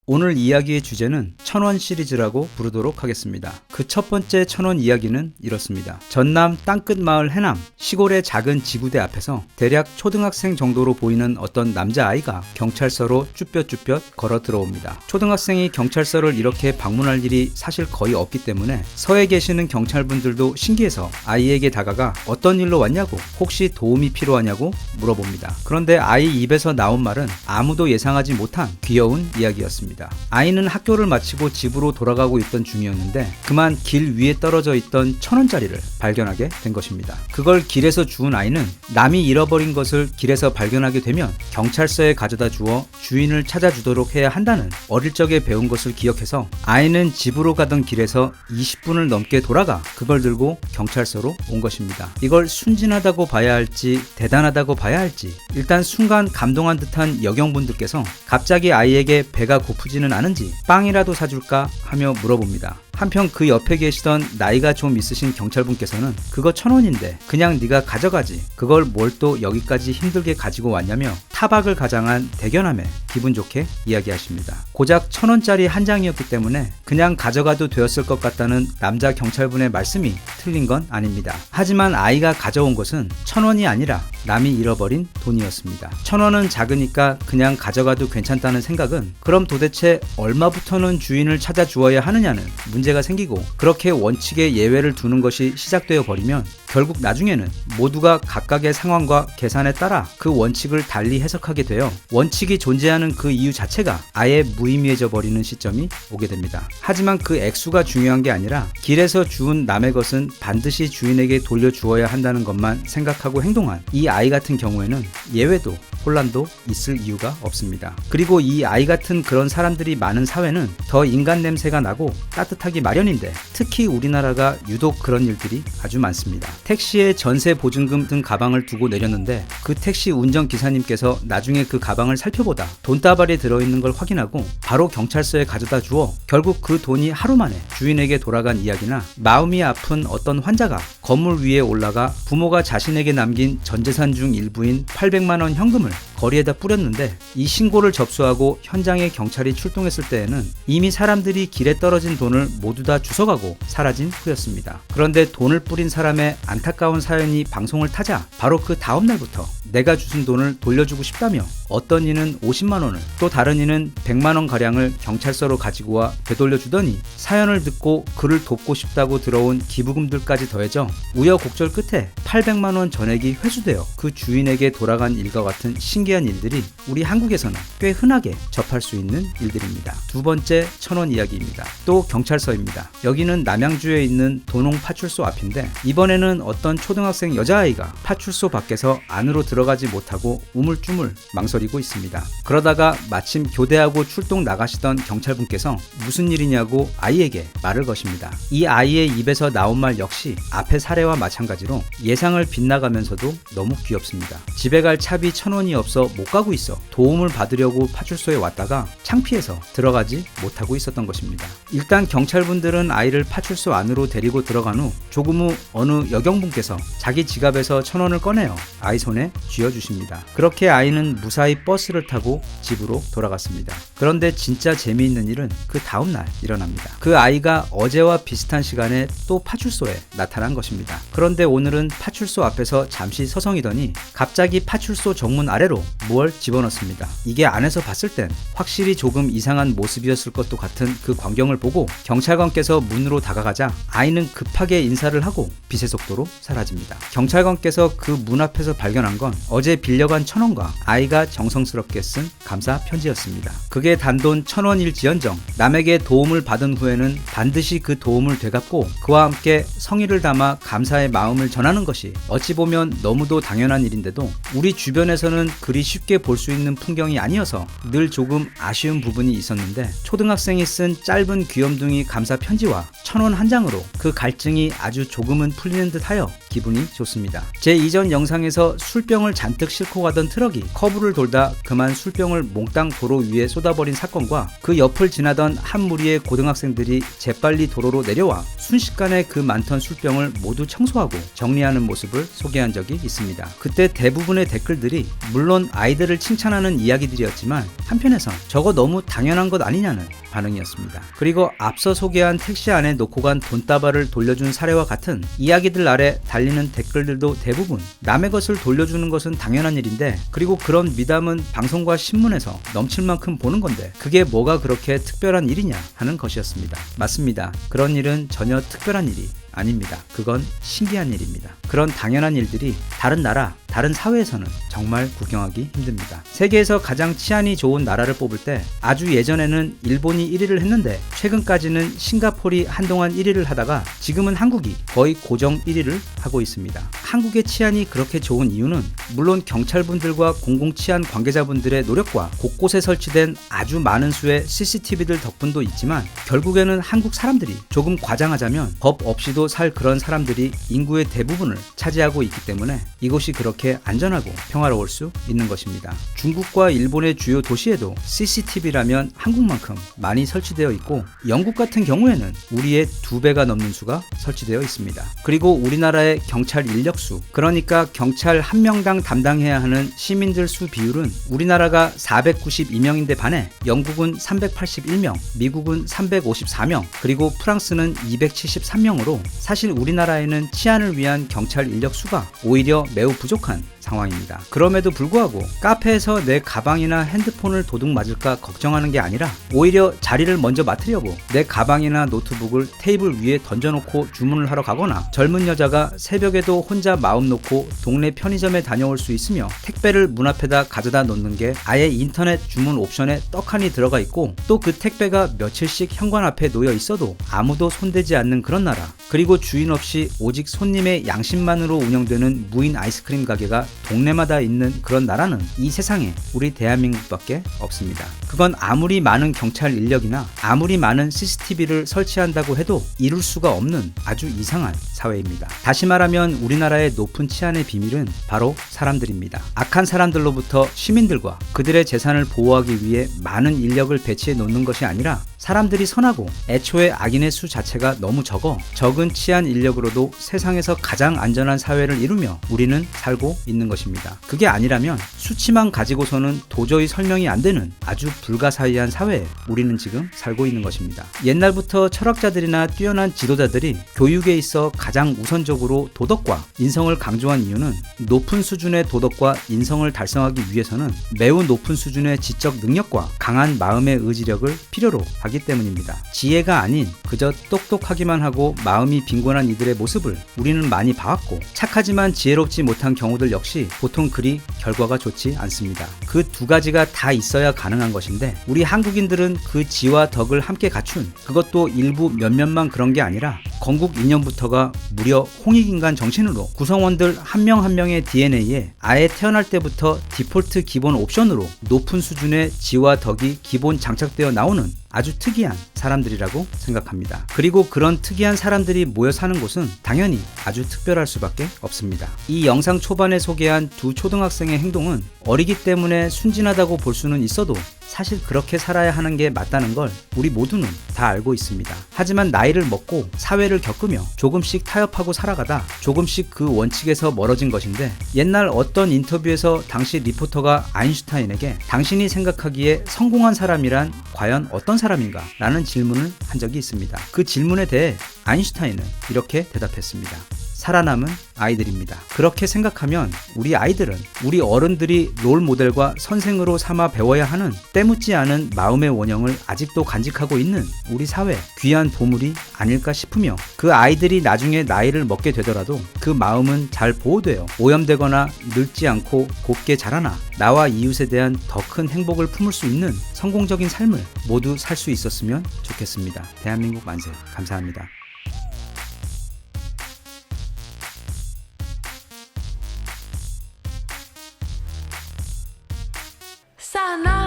오늘 이야기의 주제는 천원 시리즈라고 부르도록 하겠습니다. 그 첫 번째 천원 이야기는 이렇습니다. 전남 땅끝 마을 해남 시골의 작은 지구대 앞에서 대략 초등학생 정도로 보이는 어떤 남자아이가 경찰서로 쭈뼛쭈뼛 걸어 들어옵니다. 초등학생이 경찰서를 이렇게 방문할 일이 사실 거의 없기 때문에 서에 계시는 경찰분들도 신기해서 아이에게 다가가 어떤 일로 왔냐고, 혹시 도움이 필요하냐고 물어봅니다. 그런데 아이 입에서 나온 말은 아무도 예상하지 못한 귀여운 이야기였습니다. 아이는 학교를 마치고 집으로 돌아가고 있던 중이었는데 그만 길 위에 떨어져 있던 1,000원짜리를 발견하게 된 것입니다. 그걸 길에서 주운 아이는 남이 잃어버린 것을 길에서 발견하게 되면 경찰서에 가져다 주어 주인을 찾아주도록 해야 한다는 어릴 적에 배운 것을 기억해서 아이는 집으로 가던 길에서 20분을 넘게 돌아가 그걸 들고 경찰서로 온 것입니다. 이걸 순진하다고 봐야 할지 대단하다고 봐야 할지 일단 순간 감동한 듯한 여경분들께서 갑자기 아이에게 배가 고프지는 않은지 빵이라도 사줄까 하며 물어봅니다. 한편 그 옆에 계시던 나이가 좀 있으신 경찰분께서는 그거 1,000원인데 그냥 네가 가져가지, 그걸 뭘 또 여기까지 힘들게 가지고 왔냐며 타박을 가장한 대견함에 기분 좋게 이야기하십니다. 고작 1,000원짜리 한 장이었기 때문에 그냥 가져가도 되었을 것 같다는 남자 경찰분의 말씀이 틀린 건 아닙니다. 하지만 아이가 가져온 것은 1,000원이 아니라 남이 잃어버린 돈이었습니다. 1,000원은 작으니까 그냥 가져가도 괜찮다는 생각은 그럼 도대체 얼마부터는 주인을 찾아 주어야 하느냐는 문제가 생기고, 그렇게 원칙에 예외를 두는 것이 시작되어 버리면 결국 나중에는 모두가 각각의 상황과 계산에 따라 그 원칙을 달리 해석하게 되어 원칙이 존재하는 그 이유 자체가 아예 무의미해져 버리는 시점이 오게 됩니다. 하지만 그 액수가 중요한 게 아니라 길에서 주운 남의 것은 반드시 주인에게 돌려주어야 한다는 것만 생각하고 행동한 이 아이 같은 경우에는 예외도 혼란도 있을 이유가 없습니다. 그리고 이 아이 같은 그런 사람들이 많은 사회는 더 인간 냄새가 나고 따뜻하기 마련인데 특히 우리나라가 유독 그런 일들이 아주 많습니다. 택시에 전세 보증금 등 가방을 두고 내렸는데 그 택시 운전기사님께서 나중에 그 가방을 살펴보다 돈다발이 들어있는 걸 확인하고 바로 경찰서에 가져다 주어 결국 그 돈이 하루 만에 주인에게 돌아간 이야기나, 마음이 아픈 어떤 환자가 건물 위에 올라가 부모가 자신에게 남긴 전재산 중 일부인 800만원 현금을 거리에다 뿌렸는데 이 신고를 접수하고 현장에 경찰이 출동했을 때에는 이미 사람들이 길에 떨어진 돈을 모두 다 주워가고 사라진 후였습니다. 그런데 돈을 뿌린 사람의 안타까운 사연이 방송을 타자 바로 그 다음날부터 내가 주신 돈을 돌려주고 싶다며 어떤 이는 50만원을 또 다른 이는 100만원가량을 경찰서로 가지고 와 되돌려주더니 사연을 듣고 그를 돕고 싶다고 들어온 기부금들까지 더해져 우여곡절 끝에 800만원 전액이 회수되어 그 주인에게 돌아간 일과 같은 신기한 일들이 우리 한국에서는 꽤 흔하게 접할 수 있는 일들입니다. 두 번째 1,000원 이야기입니다. 또 경찰서입니다. 여기는 남양주에 있는 도농 파출소 앞인데 이번에는 어떤 초등학생 여자아이가 파출소 밖에서 안으로 들어가지 못하고 우물쭈물 망설이고 있습니다. 그러다가 마침 교대하고 출동 나가시던 경찰분께서 무슨 일이냐고 아이에게 말을 거십니다. 이 아이의 입에서 나온 말 역시 앞의 사례와 마찬가지로 예상을 빗나가면서도 너무 귀엽습니다. 집에 갈 차비 1,000원이 없어 못 가고 있어 도움을 받으려고 파출소에 왔다가 창피해서 들어가지 못하고 있었던 것입니다. 일단 경찰분들은 아이를 파출소 안으로 데리고 들어간 후 조금 후 어느 여경분께서 자기 지갑에서 1,000원을 꺼내어 아이 손에 쥐어주십니다. 그렇게 아이는 무사히 버스를 타고 집으로 돌아갔습니다. 그런데 진짜 재미있는 일은 그 다음날 일어납니다. 그 아이가 어제와 비슷한 시간에 또 파출소에 나타난 것입니다. 그런데 오늘은 파출소 앞에서 잠시 서성이더니 갑자기 파출소 정문 아래로 뭘 집어넣습니다. 이게 안에서 봤을 땐 확실히 조금 이상한 모습이었을 것도 같은 그 광경을 보고 경찰관께서 문으로 다가가자 아이는 급하게 인사를 하고 빛의 속도로 사라집니다. 경찰관께서 그 문 앞에서 발견한 건 어제 빌려간 1,000원과 아이가 정성스럽게 쓴 감사 편지였습니다. 그게 단돈 1,000원일지언정 남에게 도움을 받은 후에는 반드시 그 도움을 되갚고 그와 함께 성의를 담아 감사의 마음을 전하는 것이 어찌 보면 너무도 당연한 일인데도 우리 주변에서는 그리 쉽게 볼 수 있는 풍경이 아니어서 늘 조금 아쉬운 부분이 있었는데 초등학생이 쓴 짧은 귀염둥이 감사 편지와 1,000원 한 장으로 그 갈증이 아주 조금은 풀리는 듯하여 기분이 좋습니다. 제 이전 영상에서 술병을 잔뜩 싣고 가던 트럭이 커브를 돌다 그만 술병을 몽땅 도로 위에 쏟아버린 사건과 그 옆을 지나던 한 무리의 고등학생들이 재빨리 도로로 내려와 순식간에 그 많던 술병을 모두 청소하고 정리하는 모습을 소개한 적이 있습니다. 그때 대부분의 댓글들이 물론 아이들을 칭찬하는 이야기들이었지만 한편에선 저거 너무 당연한 것 아니냐는 반응이었습니다. 그리고 앞서 소개한 택시 안에 놓고 간 돈다발을 돌려준 사례와 같은 이야기들 아래 달리는 댓글들도 대부분 남의 것을 돌려주는 것은 당연한 일인데, 그리고 그런 미담은 방송과 신문에서 넘칠 만큼 보는 건데 그게 뭐가 그렇게 특별한 일이냐 하는 것이었습니다. 맞습니다. 그런 일은 전혀 특별한 일이 아닙니다. 그건 신기한 일입니다. 그런 당연한 일들이 다른 나라, 다른 사회에서는 정말 구경하기 힘듭니다. 세계에서 가장 치안이 좋은 나라를 뽑을 때 아주 예전에는 일본이 1위를 했는데 최근까지는 싱가포르이 한동안 1위를 하다가 지금은 한국이 거의 고정 1위를 하고 있습니다. 한국의 치안이 그렇게 좋은 이유는 물론 경찰분들과 공공치안 관계자분들의 노력과 곳곳에 설치된 아주 많은 수의 CCTV들 덕분도 있지만, 결국에는 한국 사람들이 조금 과장하자면 법 없이도 살 그런 사람들이 인구의 대부분을 차지하고 있기 때문에 이곳이 그렇게 안전하고 평화로울 수 있는 것입니다. 중국과 일본의 주요 도시에도 CCTV라면 한국만큼 많이 설치되어 있고, 영국 같은 경우에는 우리의 2배가 넘는 수가 설치되어 있습니다. 그리고 우리나라의 경찰 인력수, 그러니까 경찰 한 명당 담당해야 하는 시민들 수 비율은 우리나라가 492명인데 반해 영국은 381명, 미국은 354명, 그리고 프랑스는 273명으로 사실 우리나라에는 치안을 위한 경찰 인력 수가 오히려 매우 부족한 상황입니다. 그럼에도 불구하고 카페에서 내 가방이나 핸드폰을 도둑 맞을까 걱정하는 게 아니라 오히려 자리를 먼저 맡으려고 내 가방이나 노트북을 테이블 위에 던져놓고 주문을 하러 가거나, 젊은 여자가 새벽에도 혼자 마음 놓고 동네 편의점에 다녀올 수 있으며 택배를 문 앞에다 가져다 놓는 게 아예 인터넷 주문 옵션에 떡하니 들어가 있고, 또 그 택배가 며칠씩 현관 앞에 놓여 있어도 아무도 손대지 않는 그런 나라, 그리고 주인 없이 오직 손님의 양심만으로 운영되는 무인 아이스크림 가게가 동네마다 있는 그런 나라는 이 세상에 우리 대한민국밖에 없습니다. 그건 아무리 많은 경찰 인력이나 아무리 많은 CCTV를 설치한다고 해도 이룰 수가 없는 아주 이상한 사회입니다. 다시 말하면 우리나라의 높은 치안의 비밀은 바로 사람들입니다. 악한 사람들로부터 시민들과 그들의 재산을 보호하기 위해 많은 인력을 배치해 놓는 것이 아니라 사람들이 선하고 애초에 악인의 수 자체가 너무 적은 치안 인력으로도 세상에서 가장 안전한 사회를 이루며 우리는 살고 있는 것입니다. 그게 아니라면 수치만 가지고서는 도저히 설명이 안 되는 아주 불가사의한 사회에 우리는 지금 살고 있는 것입니다. 옛날부터 철학자들이나 뛰어난 지도자들이 교육에 있어 가장 우선적으로 도덕과 인성을 강조한 이유는 높은 수준의 도덕과 인성을 달성하기 위해서는 매우 높은 수준의 지적 능력과 강한 마음의 의지력을 필요로 하기 때문입니다. 지혜가 아닌 그저 똑똑하기만 하고 마음이 빈곤한 이들의 모습을 우리는 많이 봐왔고, 착하지만 지혜롭지 못한 경우들 역시 보통 그리 결과가 좋지 않습니다. 그 두 가지가 다 있어야 가능한 것인데 우리 한국인들은 그 지와 덕을 함께 갖춘, 그것도 일부 몇몇만 그런 게 아니라 건국 이년부터가 무려 홍익인간 정신으로 구성원들 한 명 한 명의 DNA에 아예 태어날 때부터 디폴트 기본 옵션으로 높은 수준의 지와 덕이 기본 장착되어 나오는 아주 특이한 사람들이라고 생각합니다. 그리고 그런 특이한 사람들이 모여 사는 곳은 당연히 아주 특별할 수밖에 없습니다. 이 영상 초반에 소개한 두 초등학생의 행동은 어리기 때문에 순진하다고 볼 수는 있어도 사실 그렇게 살아야 하는 게 맞다는 걸 우리 모두는 다 알고 있습니다. 하지만 나이를 먹고 사회를 겪으며 조금씩 타협하고 살아가다 조금씩 그 원칙에서 멀어진 것인데, 옛날 어떤 인터뷰에서 당시 리포터가 아인슈타인에게 당신이 생각하기에 성공한 사람이란 과연 어떤 사람인가? 라는 질문을 한 적이 있습니다. 그 질문에 대해 아인슈타인은 이렇게 대답했습니다. 살아남은 아이들입니다. 그렇게 생각하면 우리 아이들은 우리 어른들이 롤 모델과 선생으로 삼아 배워야 하는 때묻지 않은 마음의 원형을 아직도 간직하고 있는 우리 사회 귀한 보물이 아닐까 싶으며, 그 아이들이 나중에 나이를 먹게 되더라도 그 마음은 잘 보호되어 오염되거나 늙지 않고 곱게 자라나 나와 이웃에 대한 더 큰 행복을 품을 수 있는 성공적인 삶을 모두 살 수 있었으면 좋겠습니다. 대한민국 만세. 감사합니다. Sana